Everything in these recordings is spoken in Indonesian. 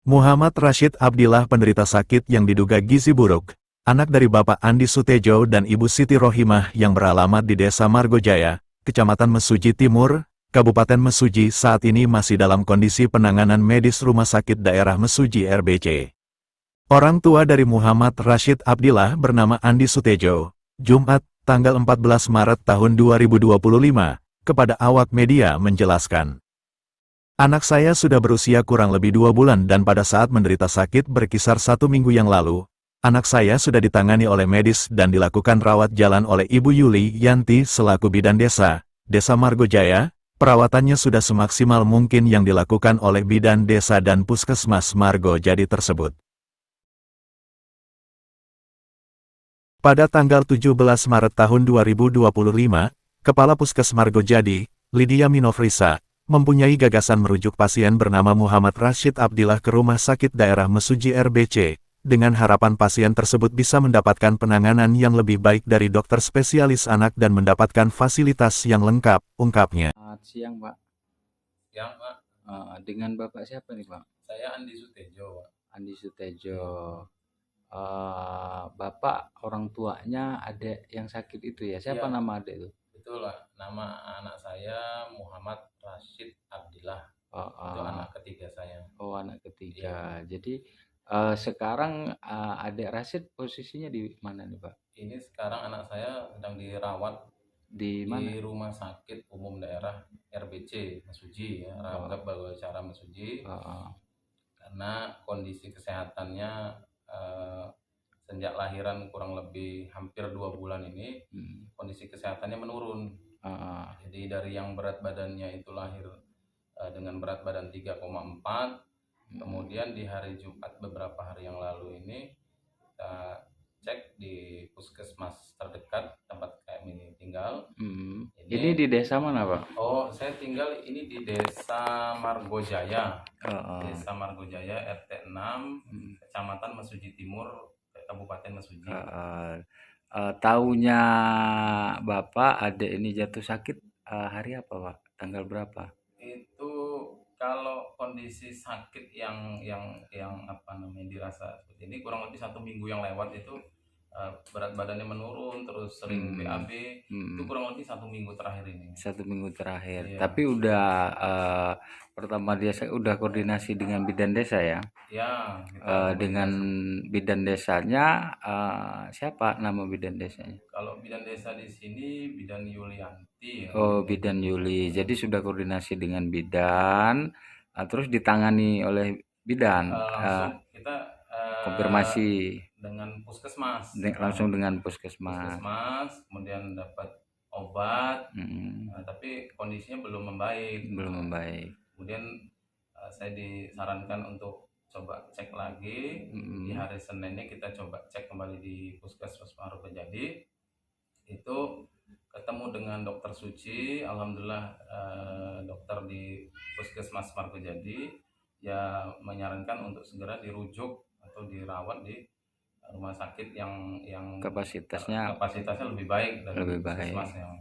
Muhammad Rashid Abdillah penderita sakit yang diduga gizi buruk, anak dari Bapak Andi Sutejo dan Ibu Siti Rohimah yang beralamat di Desa Margojaya, Kecamatan Mesuji Timur, Kabupaten Mesuji saat ini masih dalam kondisi penanganan medis Rumah Sakit Daerah Mesuji RBC. Orang tua dari Muhammad Rashid Abdillah bernama Andi Sutejo, Jumat, tanggal 14 Maret tahun 2025, kepada awak media menjelaskan. Anak saya sudah berusia kurang lebih 2 bulan dan pada saat menderita sakit berkisar 1 minggu yang lalu, anak saya sudah ditangani oleh medis dan dilakukan rawat jalan oleh Ibu Yuli Yanti selaku bidan desa, Desa Margojaya. Perawatannya sudah semaksimal mungkin yang dilakukan oleh bidan desa dan puskesmas Margojadi tersebut. Pada tanggal 17 Maret tahun 2025, Kepala Puskes Margojadi, Lydia Minofrisa, mempunyai gagasan merujuk pasien bernama Muhammad Rashid Abdillah ke Rumah Sakit Daerah Mesuji RBC, dengan harapan pasien tersebut bisa mendapatkan penanganan yang lebih baik dari dokter spesialis anak dan mendapatkan fasilitas yang lengkap, ungkapnya. Selamat siang, Pak. Siang, Pak. Dengan Bapak siapa nih, Pak? Saya Andi Sutejo, Pak. Andi Sutejo. Bapak orang tuanya adik yang sakit itu ya? Siapa Iya. nama adik itu? Betul lah, nama anak saya Muhammad Rashid Abdillah. Itu anak ketiga saya. Oh, anak ketiga. Jadi sekarang adik Rashid posisinya di mana nih, Pak? Ini sekarang anak saya sedang dirawat Di mana? di Rumah Sakit Umum Daerah RBC Mesuji ya, Ranggap Bagacara Mesuji. Karena kondisi kesehatannya sejak lahiran kurang lebih hampir 2 bulan ini kondisi kesehatannya menurun. Jadi dari yang berat badannya itu lahir dengan berat badan 3,4, kemudian di hari Jumat beberapa hari yang lalu ini kita cek di puskesmas terdekat tempat kami tinggal. Ini di desa mana, Pak? Oh, saya tinggal ini di Desa Margojaya. Desa Margojaya RT 6, Kecamatan Mesuji Timur, Kabupaten Mesuji. Tahunya Bapak adik ini jatuh sakit hari apa, Pak? Tanggal berapa? Itu kalau kondisi sakit yang apa namanya dirasa seperti ini kurang lebih 1 minggu yang lewat itu berat badannya menurun terus sering BAB itu kurang lebih 1 minggu terakhir ini. 1 minggu terakhir. Iya. Tapi udah pertama dia udah koordinasi dengan bidan desa ya? Ya. Dengan bidan desanya siapa nama bidan desanya? Kalau bidan desa di sini bidan Yulianti. Oh, bidan Yuli. Jadi sudah koordinasi dengan bidan, terus ditangani oleh bidan. Langsung kita Konfirmasi dengan puskesmas. langsung dengan puskesmas. Kemudian dapat obat, tapi kondisinya belum membaik. Kemudian saya disarankan untuk coba cek lagi. Di hari Seninnya kita coba cek kembali di puskesmas Margojadi. Itu ketemu dengan dokter Suci. Alhamdulillah dokter di puskesmas Margojadi ya menyarankan untuk segera dirujuk atau dirawat di rumah sakit yang kapasitasnya lebih baik dari puskesmas yang.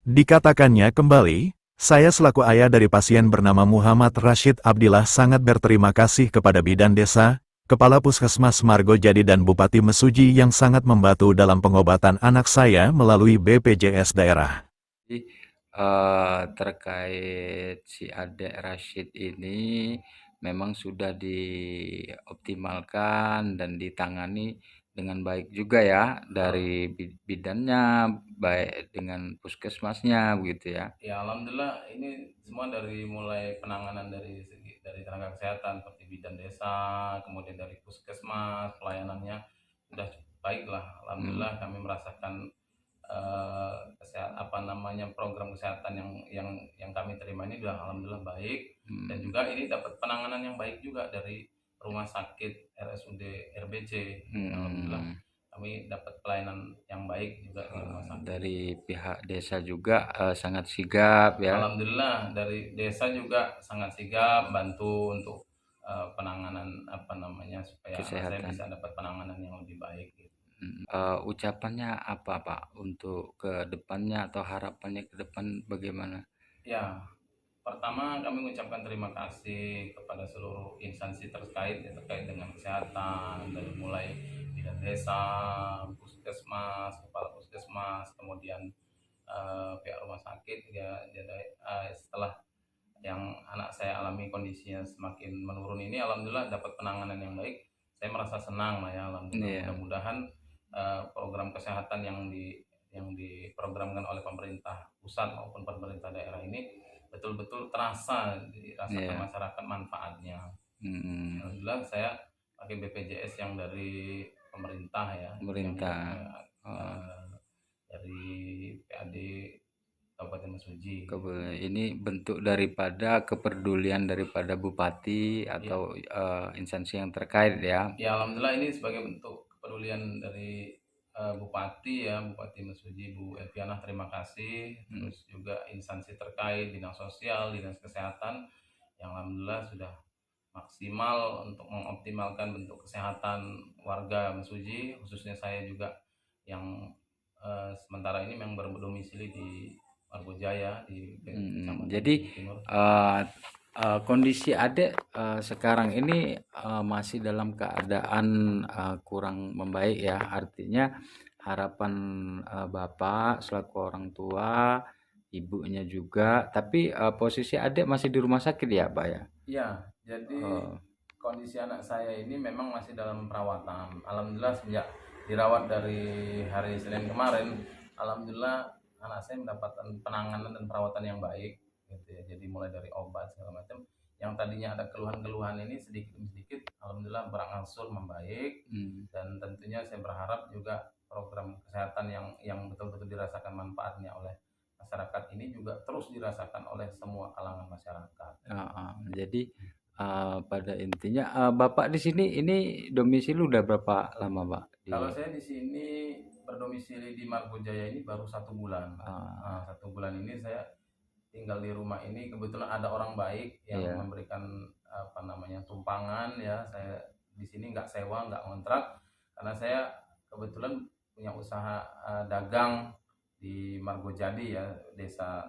Dikatakannya kembali, saya selaku ayah dari pasien bernama Muhammad Rashid Abdillah sangat berterima kasih kepada bidan desa, Kepala Puskesmas Margojadi dan Bupati Mesuji yang sangat membantu dalam pengobatan anak saya melalui BPJS daerah. Jadi terkait si adik Rashid ini memang sudah dioptimalkan dan ditangani dengan baik juga ya dari bidannya, baik dengan puskesmasnya begitu ya. Ya alhamdulillah ini semua dari mulai penanganan dari tenaga kesehatan seperti bidan desa, kemudian dari puskesmas, pelayanannya sudah baik lah. Alhamdulillah kami merasakan program kesehatan yang kami terima ini sudah alhamdulillah baik, dan juga ini dapat penanganan yang baik juga dari rumah sakit RSUD RBC. Alhamdulillah kami dapat pelayanan yang baik juga di rumah sakit. Dari pihak desa juga sangat sigap ya. Alhamdulillah dari desa juga sangat sigap bantu untuk penanganan supaya saya bisa dapat penanganan yang lebih baik gitu. Ucapannya apa Pak untuk ke depannya atau harapannya ke depan bagaimana? Ya Pertama kami mengucapkan terima kasih kepada seluruh instansi terkait ya, terkait dengan kesehatan, dari mulai bidan desa, puskesmas, kepala puskesmas, kemudian pihak rumah sakit ya. Jadi setelah yang anak saya alami kondisinya semakin menurun ini, alhamdulillah dapat penanganan yang baik. Saya merasa senang lah ya, alhamdulillah. Iya. Mudah-mudahan program kesehatan yang diprogramkan oleh pemerintah pusat maupun pemerintah daerah ini betul-betul dirasakan Iya. masyarakat manfaatnya. Mm-mm. Alhamdulillah saya pakai BPJS yang dari pemerintah ya, Pemerintah. dari PAD Kabupaten Mesuji. Ini bentuk daripada kepedulian daripada bupati atau instansi yang terkait ya. Ya, alhamdulillah ini sebagai bentuk kepedulian dari Bupati ya, Bupati Mesuji Bu Elviana, terima kasih. Terus juga instansi terkait, dinas sosial, dinas kesehatan, yang alhamdulillah sudah maksimal untuk mengoptimalkan bentuk kesehatan warga Mesuji, khususnya saya juga yang sementara ini memang berdomisili di Margojaya di Kecamatan Jadi Timur. kondisi adek sekarang ini masih dalam keadaan kurang membaik ya. Artinya harapan Bapak selaku orang tua, ibunya juga, tapi posisi adek masih di rumah sakit ya, Pak ya? Iya, jadi kondisi anak saya ini memang masih dalam perawatan. Alhamdulillah sejak dirawat dari hari Senin kemarin, alhamdulillah anak saya mendapatkan penanganan dan perawatan yang baik gitu ya. Jadi mulai dari obat segala macam, yang tadinya ada keluhan-keluhan ini sedikit demi sedikit alhamdulillah berangsur membaik. Dan tentunya saya berharap juga program kesehatan yang betul-betul dirasakan manfaatnya oleh masyarakat ini juga terus dirasakan oleh semua kalangan masyarakat. Jadi pada intinya Bapak di sini ini domisili udah berapa lama, Pak? Kalau saya di sini berdomisili di Margojaya ini baru 1 bulan. 1 bulan ini saya tinggal di rumah ini, kebetulan ada orang baik yang memberikan tumpangan ya. Saya di sini nggak sewa, nggak ngontrak, karena saya kebetulan punya usaha dagang di Margojadi ya, desa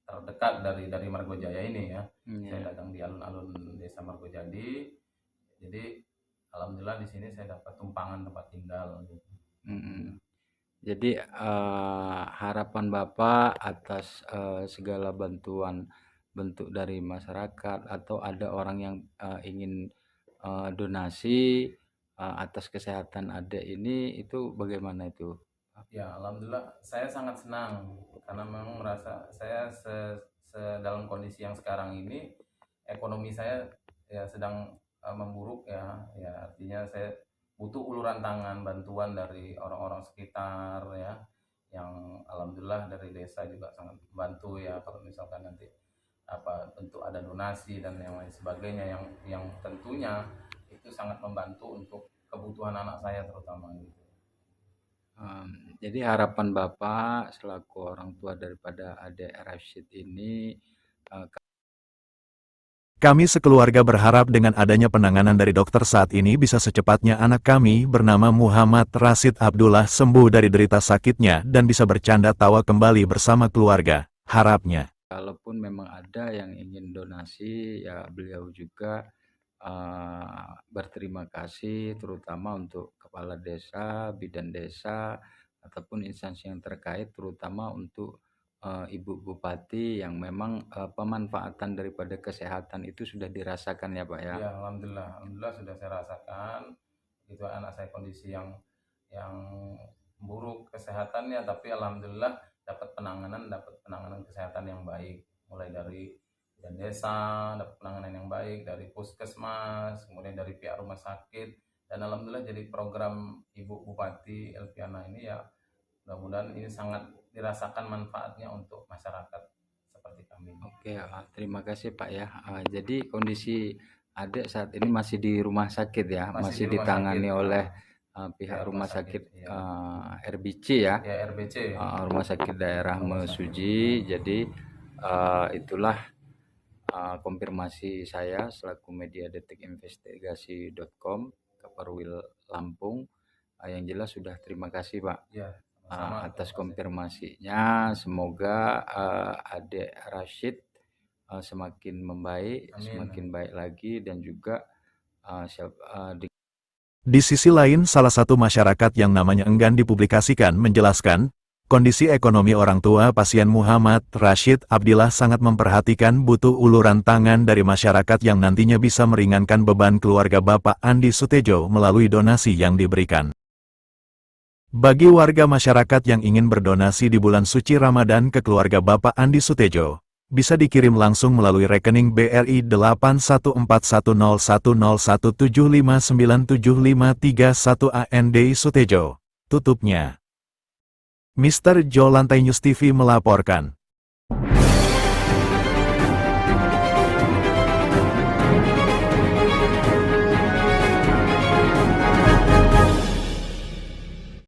terdekat dari Margojaya ini ya. Saya dagang di alun-alun desa Margojadi. Jadi alhamdulillah di sini saya dapat tumpangan tempat tinggal gitu. Jadi harapan Bapak atas segala bantuan bentuk dari masyarakat atau ada orang yang ingin donasi atas kesehatan adek ini, itu bagaimana itu? Ya, alhamdulillah saya sangat senang karena memang merasa saya dalam kondisi yang sekarang ini ekonomi saya ya sedang memburuk ya. Ya, artinya saya butuh uluran tangan bantuan dari orang-orang sekitar ya, yang alhamdulillah dari desa juga sangat membantu ya. Kalau misalkan nanti bentuk ada donasi dan yang lain sebagainya, yang tentunya itu sangat membantu untuk kebutuhan anak saya terutama gitu. Jadi harapan Bapak selaku orang tua daripada adek Rashid ini, Kami sekeluarga berharap dengan adanya penanganan dari dokter saat ini bisa secepatnya anak kami bernama Muhammad Rashid Abdullah sembuh dari derita sakitnya dan bisa bercanda tawa kembali bersama keluarga, harapnya. Kalaupun memang ada yang ingin donasi, ya beliau juga berterima kasih terutama untuk kepala desa, bidan desa, ataupun instansi yang terkait, terutama untuk Ibu Bupati yang memang pemanfaatan daripada kesehatan itu sudah dirasakan ya Pak ya? Ya, alhamdulillah sudah saya rasakan. Itu anak saya kondisi yang buruk kesehatannya, tapi alhamdulillah dapat penanganan kesehatan yang baik, mulai dari dan desa dapat penanganan yang baik, dari puskesmas, kemudian dari pihak rumah sakit, dan alhamdulillah jadi program Ibu Bupati Elviana ini ya, mudah-mudahan ini sangat dirasakan manfaatnya untuk masyarakat seperti kami. Oke, terima kasih Pak ya. Jadi kondisi adek saat ini masih di rumah sakit ya, masih di rumah ditangani sakit, oleh pihak rumah sakit RBC ya, ya RBC. Rumah Sakit Daerah Mesuji. Jadi itulah konfirmasi saya selaku media detekinvestigasi.com ke Perwil Lampung. Yang jelas sudah terima kasih Pak Ya, atas konfirmasinya. Semoga adek Rashid semakin membaik, Amin. semakin baik lagi, dan juga Di sisi lain, salah satu masyarakat yang namanya enggan dipublikasikan menjelaskan, kondisi ekonomi orang tua pasien Muhammad Rashid Abdillah sangat memperhatikan butuh uluran tangan dari masyarakat yang nantinya bisa meringankan beban keluarga Bapak Andi Sutejo melalui donasi yang diberikan. Bagi warga masyarakat yang ingin berdonasi di bulan suci Ramadan ke keluarga Bapak Andi Sutejo, bisa dikirim langsung melalui rekening BRI 81410101759753 Andi Sutejo. Tutupnya. Mr. Jo Lantai News TV melaporkan.